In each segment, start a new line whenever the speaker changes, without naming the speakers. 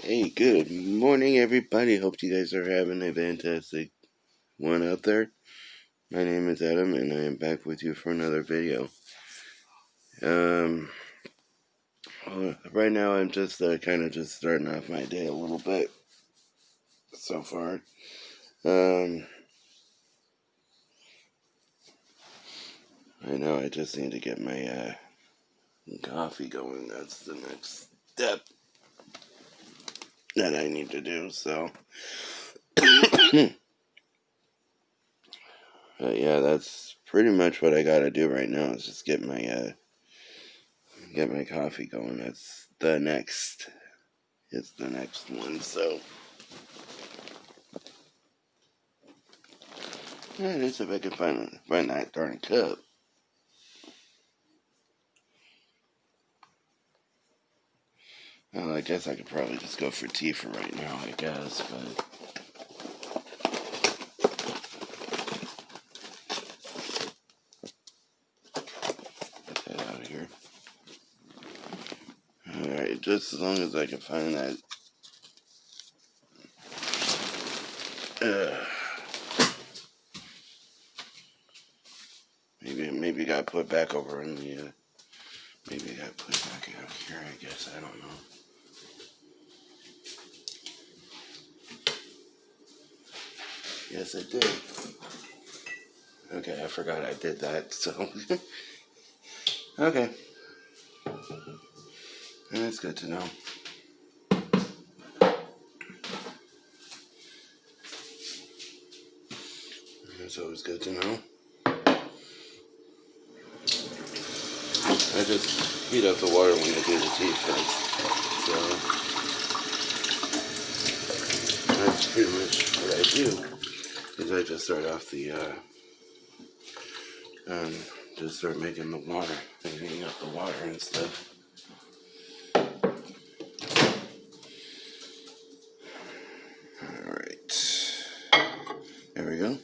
Hey, good morning, everybody. Hope you guys are having a fantastic one out there. My name is Adam, and I am back with you for another video. Right now I'm just kind of just starting off my day a little bit so far. I know I just need to get my coffee going. That's the next step that I need to do. So, but yeah, that's pretty much what I gotta do right now. Is just get my coffee going. That's the next. It's the next one. So, yeah, just if I can find that darn cup. Well, I guess I could probably just go for tea for right now, I guess, but get that out of here. Alright, just as long as I can find that. Maybe it got put back over in the, maybe it got put back out here, I guess, I don't know. Yes, it did. Okay, I forgot I did that, so. Okay. That's good to know. That's always good to know. I just heat up the water when I do the tea first. So that's pretty much what I do. Is I just start off the just start making the water, heating up the water and stuff. Alright. There we go.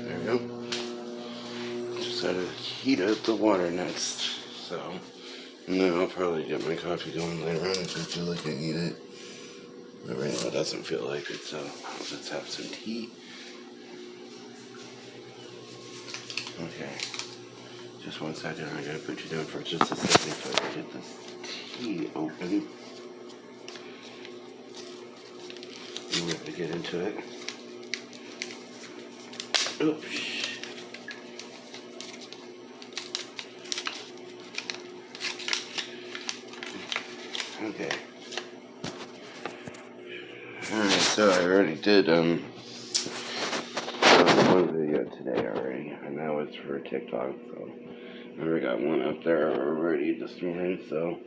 There we go. Just gotta heat up the water next. So, and then I'll probably get my coffee going later on if I feel like I need it. But right now it doesn't feel like it, so I'll just have some tea. Okay. Just 1 second, I gotta put you down for just a second so I can get this tea open. I'm ready to get into it. Oops. Okay. Alright, so I already did one video today already, and that was for TikTok, so I already got one up there already this morning, so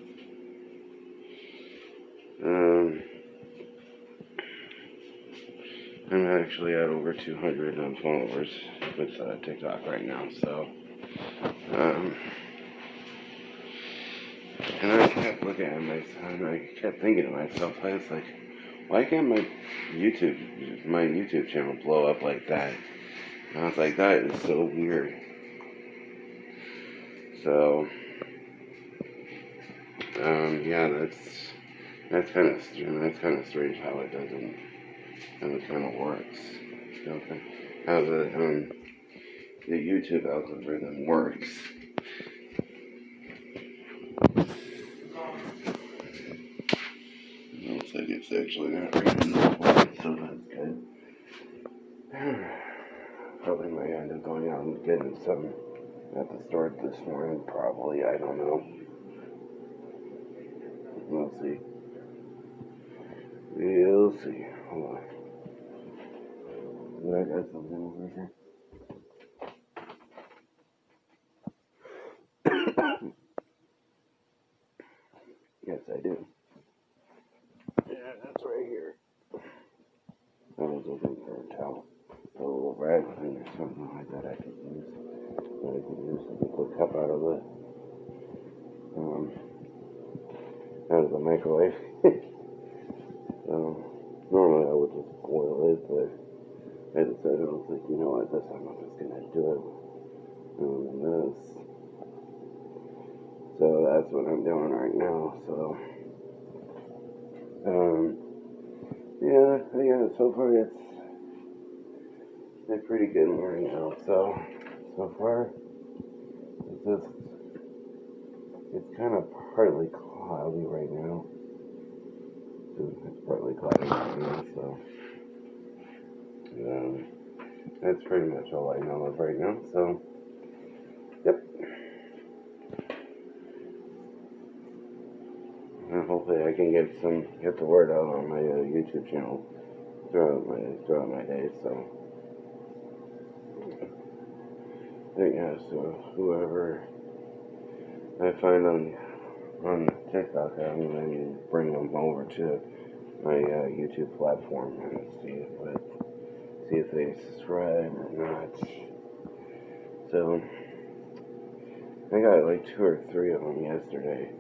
I'm actually at over 200 followers with TikTok right now, so and I kept looking at myself, and I kept thinking to myself, I was like, why can't my YouTube channel blow up like that? And I was like, that is so weird. So, yeah, that's kind of strange how it doesn't, how it kind of works. Okay. How the YouTube algorithm works. Looks like it's actually not raining this morning, so that's good. Probably might end up going out and getting some at the store this morning, probably, I don't know. We'll see. We'll see. Hold on. I got something over here. Yes, I do. Yeah, that's right here. I was looking for a towel. A little rag thing or something like that I could use. That I could use to get the cup out of the microwave. So, normally I would just boil it, but I decided, I was like, you know what, this time I'm just gonna do it doing this. So that's what I'm doing right now. So, yeah. So far it's a pretty good morning out. So far it's kind of partly cloudy right now. It's partly cloudy right now. So, that's pretty much all I know of right now. So, yep. And hopefully I can get the word out on my YouTube channel throughout my day. So, yeah. So whoever I find on TikTok, I'm gonna bring them over to my YouTube platform and see if they subscribe or not. So I got like 2 or 3 of them yesterday.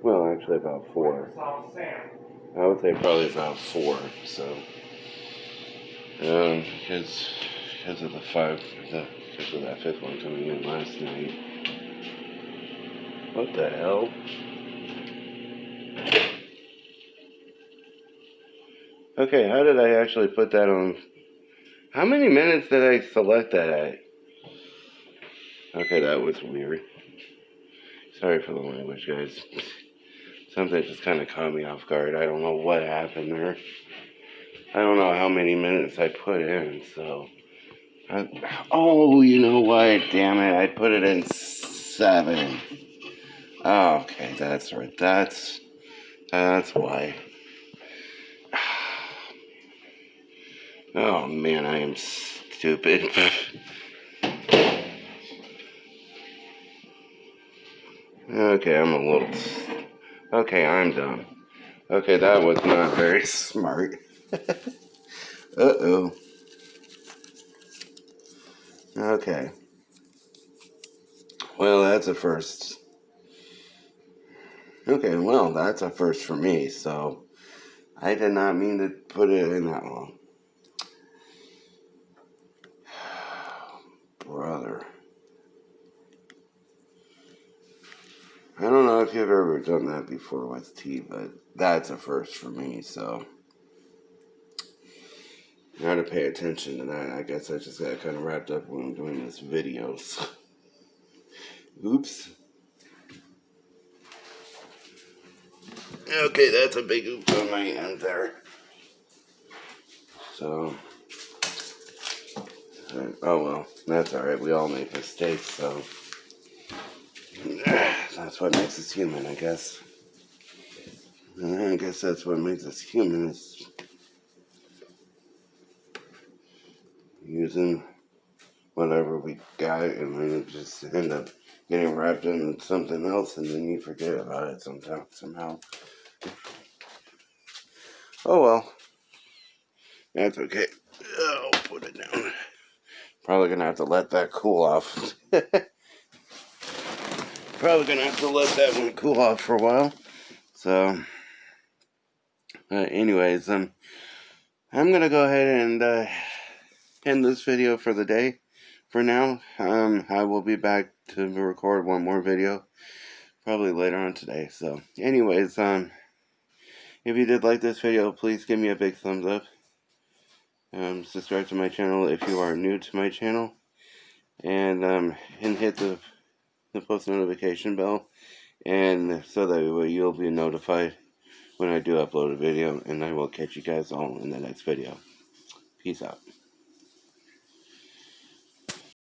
Well, actually about 4. I would say probably about 4. So because of because of that 5th one coming in last night. What the hell? Okay, how did I actually put that on? How many minutes did I select that at? Okay, that was weird. Sorry for the language, guys. Something just kind of caught me off guard. I don't know what happened there. I don't know how many minutes I put in, so... oh, you know what? Damn it, I put it in 7. Oh, okay, that's right. That's why. Oh, man, I am stupid. Okay, Okay, I'm done. Okay, that was not very smart. Uh-oh. Okay. Well, that's a first. Okay, well, that's a first for me, so I did not mean to put it in that long. Brother. I don't know if you've ever done that before with tea, but that's a first for me, so I gotta pay attention to that. I guess I just got kind of wrapped up when I'm doing this video. So. Oops. Okay, that's a big oops on my end there. So, oh well, that's alright. We all make mistakes, so that's what makes us human, I guess. I guess that's what makes us human, is using whatever we got and then just end up getting wrapped in something else and then you forget about it somehow. Oh well. That's okay. I'll put it down. Probably gonna have to let that cool off. Probably gonna have to let that one cool off for a while. So, anyways, I'm gonna go ahead and end this video for the day. For now, I will be back to record one more video, probably later on today. So, anyways, if you did like this video, please give me a big thumbs up. Subscribe to my channel if you are new to my channel, and hit the post notification bell, and so that way you'll be notified when I do upload a video, and I will catch you guys all in the next video. Peace out.